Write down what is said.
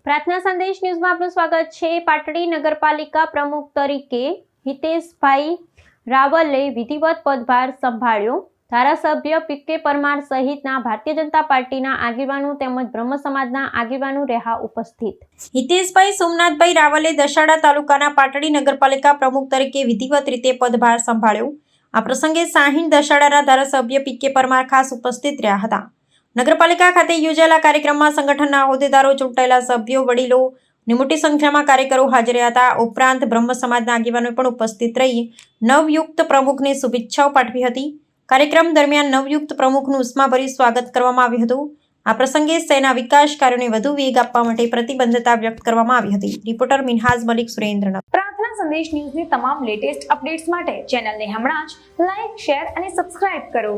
પ્રાર્થના સંદેશ ન્યૂઝમાં આપનું સ્વાગત છે। પાટડી નગરપાલિકા પ્રમુખ તરીકે હિતેશભાઈ રાવલે વિધિવત પદભાર સંભાળ્યો। ધારાસભ્ય પીકે પરમાર સહિતના ભારતીય જનતા પાર્ટીના આગેવાનો તેમજ બ્રહ્મ સમાજના આગેવાનો રહ્યા ઉપસ્થિત। હિતેશભાઈ સોમનાથભાઈ રાવલે દસાડા તાલુકાના પાટડી નગરપાલિકા પ્રમુખ તરીકે વિધિવત રીતે પદભાર સંભાળ્યો। આ પ્રસંગે શાહીન દસાડાના ધારાસભ્ય પીકે પરમાર ખાસ ઉપસ્થિત રહ્યા હતા। નગરપાલિકા ખાતે યોજાયેલા કાર્યક્રમમાં સંગઠનના હોદ્દેદારો, ચૂંટાયેલા સભ્યો, વડીલો અને મોટી સંખ્યામાં કાર્યકરો હાજર રહ્યા હતા। ઉપરાંત બ્રહ્મ સમાજના આગેવાનો પણ ઉપસ્થિત રહી નવયુક્ત પ્રમુખને શુભેચ્છાઓ પાઠવી હતી। કાર્યક્રમ દરમિયાન નવયુક્ત પ્રમુખનું ઉષ્માભર્યું સ્વાગત કરવામાં આવ્યું હતું। આ પ્રસંગે શહેરના વિકાસ કાર્યોને વધુ વેગ આપવા માટે પ્રતિબદ્ધતા વ્યક્ત કરવામાં આવી હતી। રિપોર્ટર મિનહાજ મલિક, સુરેન્દ્રનગર। પ્રાર્થના સંદેશ ન્યૂઝની તમામ લેટેસ્ટ અપડેટ્સ માટે ચેનલને હમણાં જ લાઈક, શેર અને સબસ્ક્રાઇબ કરો।